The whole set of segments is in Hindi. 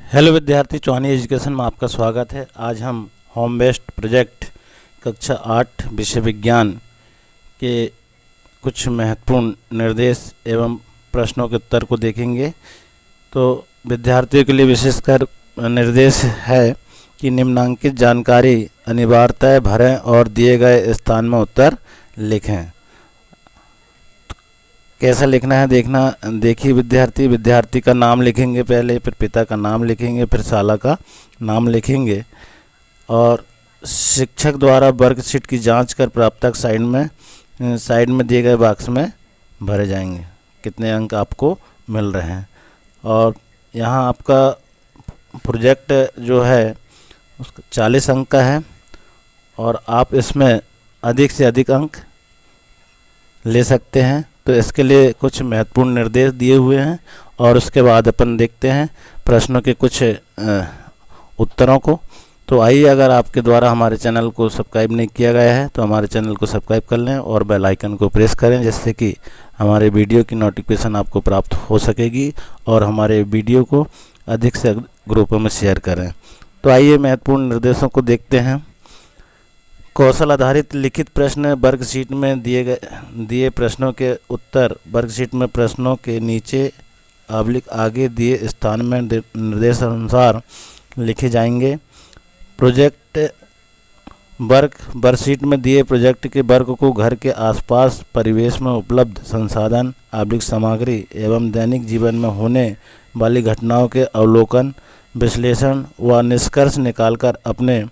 हेलो विद्यार्थी, चौहानी एजुकेशन में आपका स्वागत है। आज हम होम बेस्ड प्रोजेक्ट कक्षा 8 विषय विज्ञान के कुछ महत्वपूर्ण निर्देश एवं प्रश्नों के उत्तर को देखेंगे। तो विद्यार्थियों के लिए विशेषकर निर्देश है कि निम्नांकित जानकारी अनिवार्यतः भरें और दिए गए स्थान में उत्तर लिखें। कैसा लिखना है देखिए विद्यार्थी का नाम लिखेंगे पहले, फिर पिता का नाम लिखेंगे, फिर शाला का नाम लिखेंगे और शिक्षक द्वारा वर्कशीट की जांच कर प्राप्तक साइड में दिए गए बॉक्स में भरे जाएंगे। कितने अंक आपको मिल रहे हैं। और यहाँ आपका प्रोजेक्ट जो है उसका 40 अंक का है और आप इसमें अधिक से अधिक अंक ले सकते हैं। तो इसके लिए कुछ महत्वपूर्ण निर्देश दिए हुए हैं और उसके बाद अपन देखते हैं प्रश्नों के कुछ उत्तरों को। तो आइए, अगर आपके द्वारा हमारे चैनल को सब्सक्राइब नहीं किया गया है तो हमारे चैनल को सब्सक्राइब कर लें और बेल आइकन को प्रेस करें, जिससे कि हमारे वीडियो की नोटिफिकेशन आपको प्राप्त हो सकेगी और हमारे वीडियो को अधिक से अधिक ग्रुपों में शेयर करें। तो आइए महत्वपूर्ण निर्देशों को देखते हैं। कौशल आधारित लिखित प्रश्न वर्कशीट में दिए प्रश्नों के उत्तर वर्कशीट में प्रश्नों के नीचे आगे दिए स्थान में निर्देशानुसार लिखे जाएंगे। प्रोजेक्ट वर्कशीट में दिए प्रोजेक्ट के वर्क को घर के आसपास परिवेश में उपलब्ध संसाधन सामग्री एवं दैनिक जीवन में होने वाली घटनाओं के अवलोकन, विश्लेषण व निष्कर्ष निकालकर अपने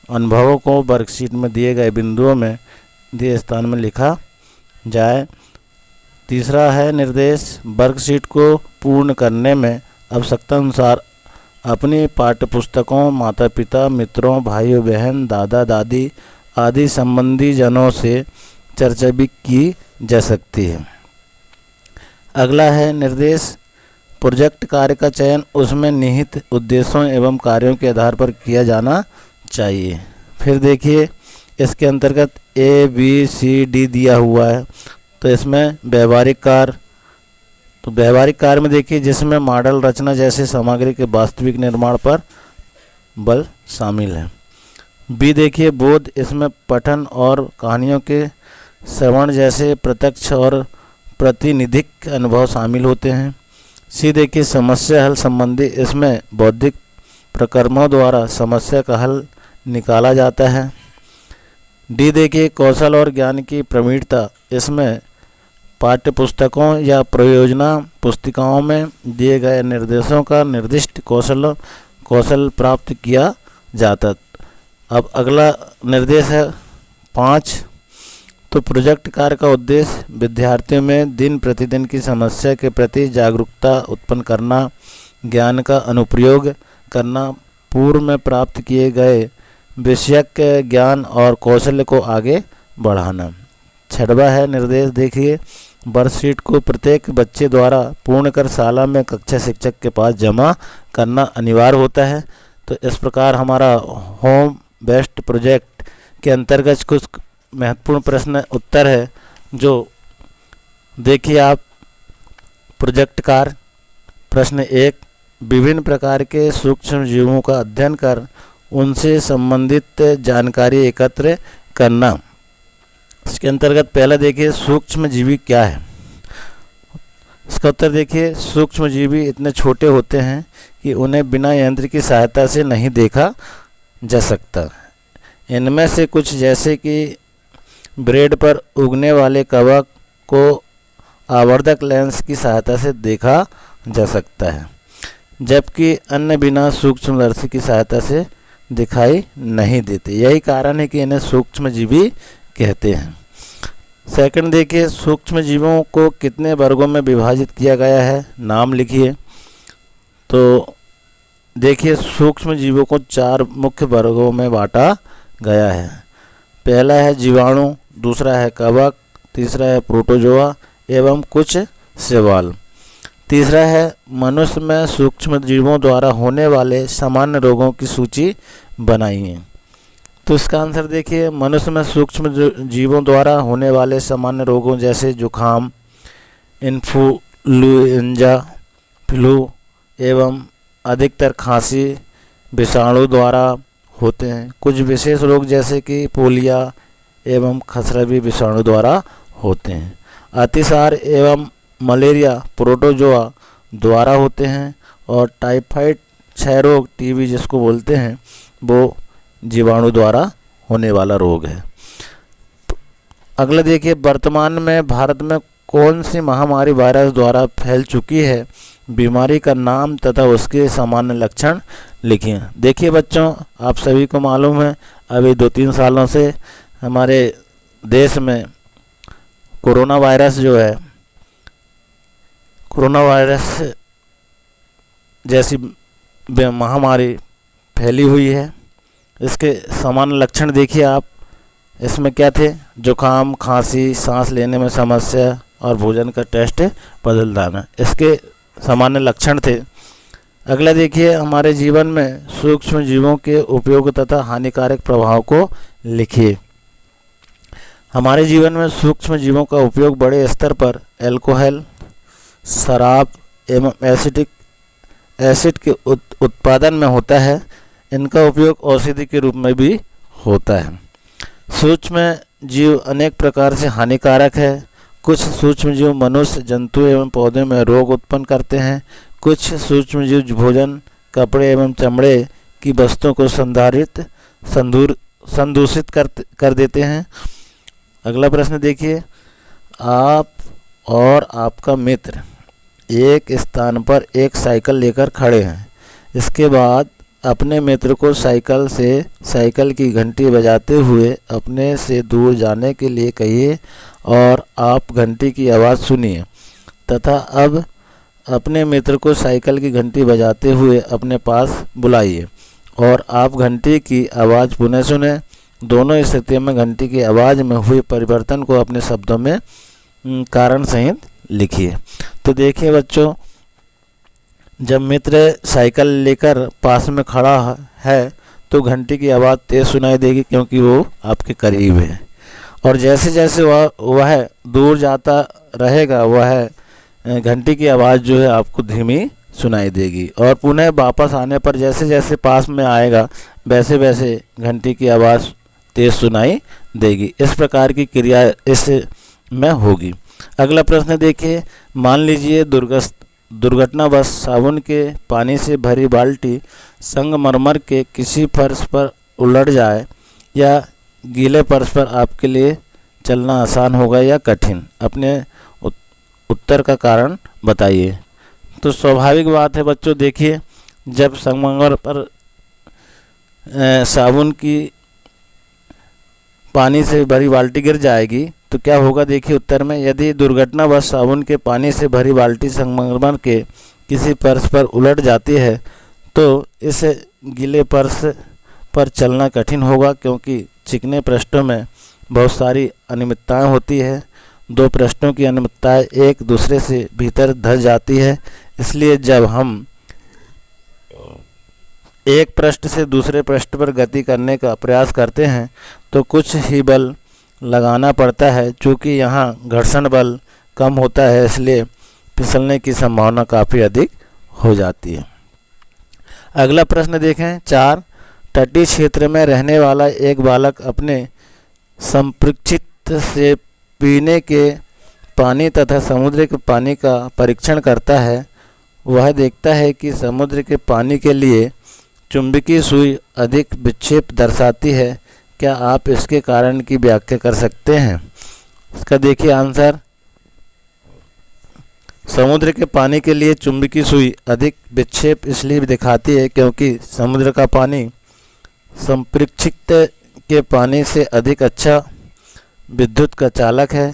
अनुभवों को वर्कशीट में दिए गए बिंदुओं में दिए स्थान में लिखा जाए। तीसरा है निर्देश, वर्कशीट को पूर्ण करने में आवश्यकता अनुसार अपनी पाठ्यपुस्तकों, माता पिता, मित्रों, भाइयों बहन, दादा दादी आदि संबंधी जनों से चर्चा भी की जा सकती है। अगला है निर्देश, प्रोजेक्ट कार्य का चयन उसमें निहित उद्देश्यों एवं कार्यों के आधार पर किया जाना चाहिए। फिर देखिए इसके अंतर्गत ABCD दिया हुआ है। तो इसमें व्यवहारिक कार्य में देखिए जिसमें मॉडल रचना जैसे सामग्री के वास्तविक निर्माण पर बल शामिल है। B देखिए बोध, इसमें पठन और कहानियों के श्रवण जैसे प्रत्यक्ष और प्रातिनिधिक अनुभव शामिल होते हैं। C देखिए समस्या हल संबंधी, इसमें बौद्धिक प्रक्रमों द्वारा समस्या का हल निकाला जाता है। D देखिए कौशल और ज्ञान की प्रवीणता, इसमें पाठ्यपुस्तकों या परियोजना पुस्तिकाओं में दिए गए निर्देशों का निर्दिष्ट कौशल प्राप्त किया जाता। अब अगला निर्देश है 5। तो प्रोजेक्ट कार्य का उद्देश्य विद्यार्थियों में दिन प्रतिदिन की समस्या के प्रति जागरूकता उत्पन्न करना, ज्ञान का अनुप्रयोग करना, पूर्व में प्राप्त किए गए विषयक ज्ञान और कौशल को आगे बढ़ाना। 6वां है निर्देश देखिए, वर्कशीट को प्रत्येक बच्चे द्वारा पूर्ण कर शाला में कक्षा शिक्षक के पास जमा करना अनिवार्य होता है। तो इस प्रकार हमारा होम बेस्ड प्रोजेक्ट के अंतर्गत कुछ महत्वपूर्ण प्रश्न उत्तर है। जो देखिए आप प्रोजेक्ट कार्य प्रश्न 1, विभिन्न प्रकार के सूक्ष्म जीवों का अध्ययन कर उनसे संबंधित जानकारी एकत्र करना। इसके अंतर्गत पहला देखिए सूक्ष्म जीवी क्या है। इसका उत्तर देखिए, सूक्ष्म जीवी इतने छोटे होते हैं कि उन्हें बिना यंत्र की सहायता से नहीं देखा जा सकता। इनमें से कुछ जैसे कि ब्रेड पर उगने वाले कवक को आवर्धक लेंस की सहायता से देखा जा सकता है, जबकि अन्य बिना सूक्ष्मदर्शी की सहायता से दिखाई नहीं देते। यही कारण है कि इन्हें सूक्ष्मजीवी कहते हैं। सेकंड देखिए, सूक्ष्म जीवों को कितने वर्गों में विभाजित किया गया है, नाम लिखिए। तो देखिए सूक्ष्म जीवों को 4 मुख्य वर्गों में बांटा गया है। पहला है जीवाणु, दूसरा है कवक, तीसरा है प्रोटोजोआ एवं कुछ शैवाल, तीसरा है मनुष्य में सूक्ष्म जीवों द्वारा होने वाले सामान्य रोगों की सूची बनाई है। तो इसका आंसर देखिए, मनुष्य में सूक्ष्म जीवों द्वारा होने वाले सामान्य रोगों जैसे जुखाम, इन्फ्लुएंजा, फ्लू एवं अधिकतर खांसी विषाणु द्वारा होते हैं। कुछ विशेष रोग जैसे कि पोलिया एवं खसरा भी विषाणु द्वारा होते हैं। अतिसार एवं मलेरिया प्रोटोजोआ द्वारा होते हैं। और टाइफाइड क्षय रोग टीबी जिसको बोलते हैं वो जीवाणु द्वारा होने वाला रोग है। अगला देखिए, वर्तमान में भारत में कौन सी महामारी वायरस द्वारा फैल चुकी है? बीमारी का नाम तथा उसके सामान्य लक्षण लिखिए। देखिए बच्चों, आप सभी को मालूम है अभी 2-3 सालों से हमारे देश में कोरोना वायरस जो है, कोरोना वायरस जैसी महामारी फैली हुई है। इसके सामान्य लक्षण देखिए आप, इसमें क्या थे? जुकाम, खांसी, सांस लेने में समस्या और भोजन का टेस्ट बदल जाना, इसके सामान्य लक्षण थे। अगला देखिए, हमारे जीवन में सूक्ष्म जीवों के उपयोग तथा हानिकारक प्रभाव को लिखिए। हमारे जीवन में सूक्ष्म जीवों का उपयोग बड़े स्तर पर अल्कोहल, शराब एवं एसिड के उत्पादन में होता है। इनका उपयोग औषधि के रूप में भी होता है। सूक्ष्म जीव अनेक प्रकार से हानिकारक है। कुछ सूक्ष्म जीव मनुष्य, जंतु एवं पौधों में रोग उत्पन्न करते हैं। कुछ सूक्ष्म जीव भोजन, कपड़े एवं चमड़े की वस्तुओं को संदूषित कर देते हैं। अगला प्रश्न देखिए, आप और आपका मित्र एक स्थान पर एक साइकिल लेकर खड़े हैं। इसके बाद अपने मित्र को साइकिल की घंटी बजाते हुए अपने से दूर जाने के लिए कहिए और आप घंटी की आवाज़ सुनिए तथा अब अपने मित्र को साइकिल की घंटी बजाते हुए अपने पास बुलाइए और आप घंटी की आवाज़ पुनः सुने। दोनों स्थितियों में घंटी की आवाज़ में हुए परिवर्तन को अपने शब्दों में कारण सहित लिखिए। तो देखिए बच्चों, जब मित्र साइकिल लेकर पास में खड़ा है तो घंटी की आवाज़ तेज़ सुनाई देगी क्योंकि वो आपके करीब है। और जैसे जैसे वह दूर जाता रहेगा वह घंटी की आवाज़ जो है आपको धीमी सुनाई देगी। और पुनः वापस आने पर जैसे जैसे पास में आएगा वैसे वैसे घंटी की आवाज़ तेज़ सुनाई देगी। इस प्रकार की क्रिया इस में होगी। अगला प्रश्न देखिए, मान लीजिए दुर्घटनावश साबुन के पानी से भरी बाल्टी संगमरमर के किसी फर्श पर उलट जाए या गीले फर्श पर आपके लिए चलना आसान होगा या कठिन? अपने उत्तर का कारण बताइए। तो स्वाभाविक बात है बच्चों, देखिए जब संगमरमर पर साबुन की पानी से भरी बाल्टी गिर जाएगी तो क्या होगा? देखिए उत्तर में, यदि दुर्घटनावश साबुन के पानी से भरी बाल्टी संगमरमर के किसी फर्श पर उलट जाती है तो इस गीले फर्श पर चलना कठिन होगा क्योंकि चिकने पृष्ठों में बहुत सारी अनियमितताएं होती है। दो पृष्ठों की अनियमितताएं एक दूसरे से भीतर धस जाती है। इसलिए जब हम एक पृष्ठ से दूसरे पृष्ठ पर गति करने का प्रयास करते हैं तो कुछ ही बल लगाना पड़ता है। चूँकि यहाँ घर्षण बल कम होता है इसलिए फिसलने की संभावना काफ़ी अधिक हो जाती है। अगला प्रश्न देखें 4, तटीय क्षेत्र में रहने वाला एक बालक अपने संपरीक्षित से पीने के पानी तथा समुद्र के पानी का परीक्षण करता है। वह देखता है कि समुद्र के पानी के लिए चुंबकीय सुई अधिक विक्षेप दर्शाती है। क्या आप इसके कारण की व्याख्या कर सकते हैं? इसका देखिए आंसर, समुद्र के पानी के लिए चुंबकीय सुई अधिक विक्षेप इसलिए दिखाती है क्योंकि समुद्र का पानी संपरीक्षित के पानी से अधिक अच्छा विद्युत का चालक है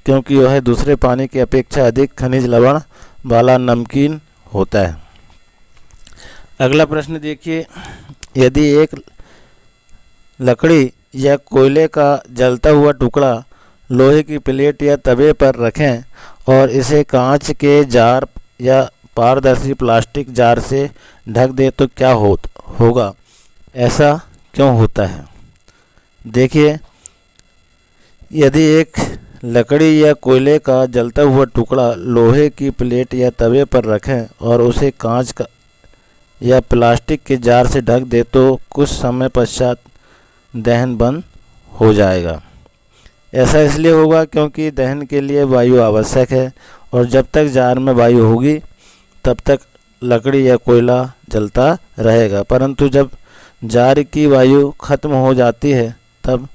क्योंकि वह दूसरे पानी की अपेक्षा अधिक खनिज लवण वाला नमकीन होता है। अगला प्रश्न देखिए, यदि एक लकड़ी या कोयले का जलता हुआ टुकड़ा लोहे की प्लेट या तवे पर रखें और इसे कांच के जार या पारदर्शी प्लास्टिक जार से ढक दे तो क्या होगा? ऐसा क्यों होता है? देखिए, यदि एक लकड़ी या कोयले का जलता हुआ टुकड़ा लोहे की प्लेट या तवे पर रखें और उसे या प्लास्टिक के जार से ढक दे तो कुछ समय पश्चात दहन बंद हो जाएगा। ऐसा इसलिए होगा क्योंकि दहन के लिए वायु आवश्यक है और जब तक जार में वायु होगी तब तक लकड़ी या कोयला जलता रहेगा, परंतु जब जार की वायु खत्म हो जाती है तब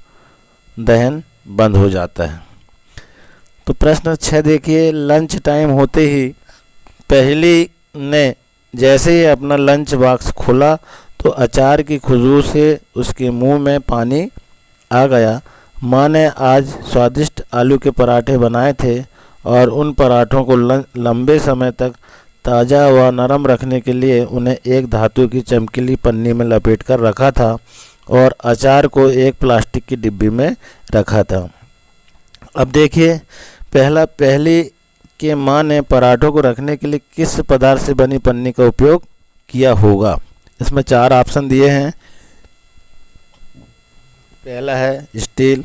दहन बंद हो जाता है। तो प्रश्न 6 देखिए, लंच टाइम होते ही पहेली ने जैसे ही अपना लंच बॉक्स खोला तो अचार की खुशबू से उसके मुंह में पानी आ गया। माँ ने आज स्वादिष्ट आलू के पराठे बनाए थे और उन पराठों को लंबे समय तक ताज़ा व नरम रखने के लिए उन्हें एक धातु की चमकीली पन्नी में लपेटकर रखा था और अचार को एक प्लास्टिक की डिब्बी में रखा था। अब देखिए, पहली कि माँ ने पराठों को रखने के लिए किस पदार्थ से बनी पन्नी का उपयोग किया होगा। इसमें 4 ऑप्शन दिए हैं। पहला है स्टील,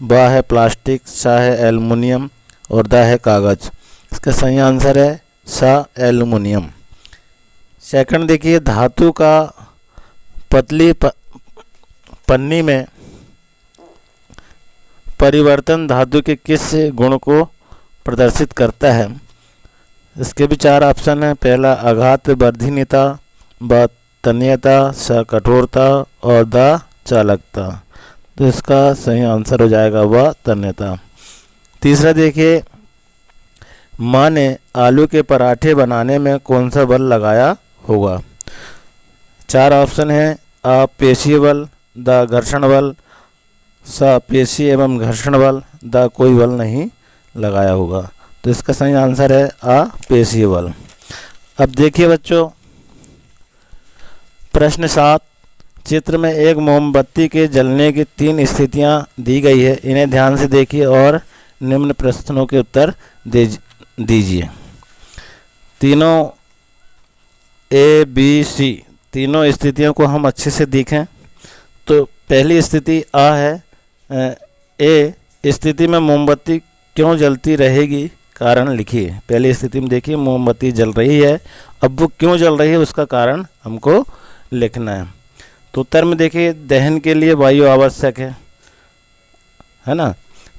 ब है प्लास्टिक, सा है एल्युमिनियम और द है कागज। इसका सही आंसर है सा एल्युमिनियम। सेकंड देखिए, धातु का पतली पन्नी में परिवर्तन धातु के किस गुण को प्रदर्शित करता है। इसके भी 4 ऑप्शन हैं। पहला आघात वर्धनीयता, ब तन्यता, स कठोरता और द चालकता। तो इसका सही आंसर हो जाएगा व तन्यता। तीसरा देखिए, माँ ने आलू के पराठे बनाने में कौन सा बल लगाया होगा। 4 ऑप्शन हैं। अ पेशीय बल, द घर्षण बल, स पेशीय एवं घर्षण बल, द कोई बल नहीं लगाया होगा। तो इसका सही आंसर है अ पेशीय बल। अब देखिए बच्चों, प्रश्न 7, चित्र में एक मोमबत्ती के जलने की 3 स्थितियां दी गई है। इन्हें ध्यान से देखिए और निम्न प्रश्नों के उत्तर दीजिए। तीनों ए बी सी तीनों स्थितियों को हम अच्छे से देखें तो पहली स्थिति आ है। ए स्थिति में मोमबत्ती क्यों जलती रहेगी, कारण लिखिए। पहली स्थिति में देखिए मोमबत्ती जल रही है, अब वो क्यों जल रही है उसका कारण हमको लिखना है। तो उत्तर में देखिए दहन के लिए वायु आवश्यक है ना,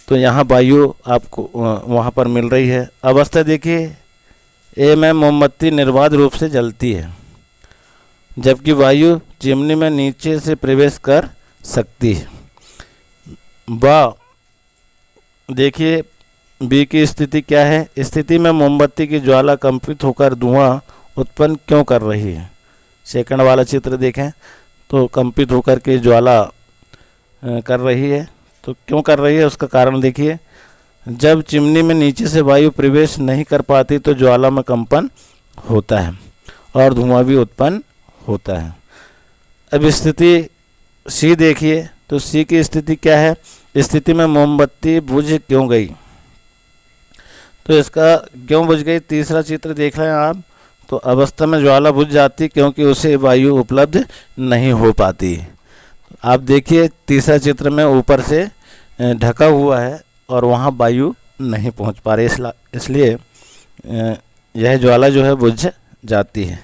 तो यहाँ वायु आपको वहाँ पर मिल रही है। अवस्था देखिए ए में मोमबत्ती निर्बाध रूप से जलती है जबकि वायु चिमनी में नीचे से प्रवेश कर सकती है। ब देखिए बी की स्थिति क्या है, स्थिति में मोमबत्ती की ज्वाला कंपित होकर धुआं उत्पन्न क्यों कर रही है। सेकंड वाला चित्र देखें तो कंपित होकर के ज्वाला कर रही है, तो क्यों कर रही है उसका कारण देखिए। जब चिमनी में नीचे से वायु प्रवेश नहीं कर पाती तो ज्वाला में कंपन होता है और धुआं भी उत्पन्न होता है। अब स्थिति सी देखिए, तो सी की स्थिति क्या है, स्थिति में मोमबत्ती बुझ क्यों गई। तो इसका क्यों बुझ गई तीसरा चित्र देख रहे हैं आप, तो अवस्था में ज्वाला बुझ जाती क्योंकि उसे वायु उपलब्ध नहीं हो पाती। आप देखिए तीसरा चित्र में ऊपर से ढका हुआ है और वहाँ वायु नहीं पहुँच पा रही, इसलिए यह ज्वाला जो है बुझ जाती है।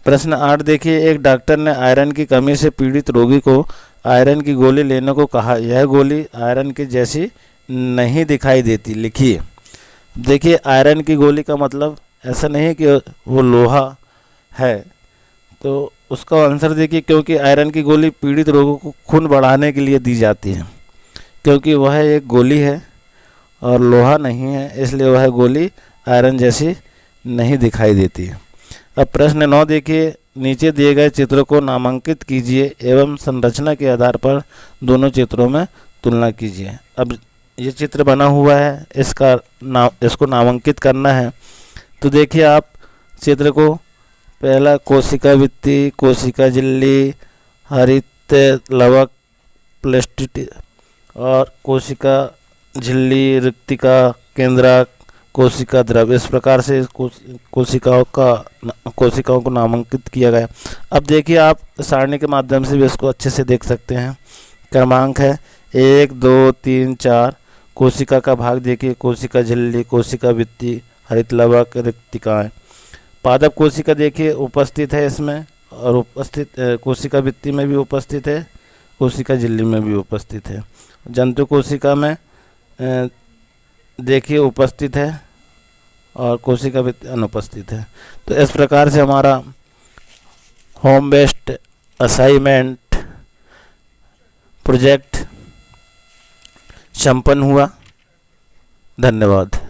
प्रश्न 8 देखिए, एक डॉक्टर ने आयरन की कमी से पीड़ित रोगी को आयरन की गोली लेने को कहा। यह गोली आयरन की जैसी नहीं दिखाई देती, लिखिए। देखिए आयरन की गोली का मतलब ऐसा नहीं है कि वो लोहा है, तो उसका आंसर देखिए क्योंकि आयरन की गोली पीड़ित रोगों को खून बढ़ाने के लिए दी जाती है, क्योंकि वह एक गोली है और लोहा नहीं है, इसलिए वह गोली आयरन जैसी नहीं दिखाई देती है। अब प्रश्न 9 देखिए, नीचे दिए गए चित्रों को नामांकित कीजिए एवं संरचना के आधार पर दोनों चित्रों में तुलना कीजिए। अब ये चित्र बना हुआ है, इसको नामांकित करना है। तो देखिए आप चित्र को, पहला कोशिका भित्ति, कोशिका झिल्ली, हरित लवक, प्लेस्टिटी और कोशिका झिल्ली, रिक्तिका, केंद्रक, कोशिका द्रव, इस प्रकार से कोशिकाओं को नामांकित किया गया। अब देखिए आप सारणी के माध्यम से भी इसको अच्छे से देख सकते हैं। क्रमांक है 1 2 3 4। कोशिका का भाग देखिए, कोशिका झिल्ली, कोशिका भित्ति, हरित लवक, रिक्तिकाएँ। पादप कोशिका देखिए उपस्थित है इसमें, और उपस्थित कोशिका भित्ति में भी उपस्थित है, कोशिका झिल्ली में भी उपस्थित है। जंतु कोशिका में देखिए उपस्थित है और कोशिका भित्ति अनुपस्थित है। तो इस प्रकार से हमारा होम बेस्ड असाइनमेंट प्रोजेक्ट संपन्न हुआ। धन्यवाद।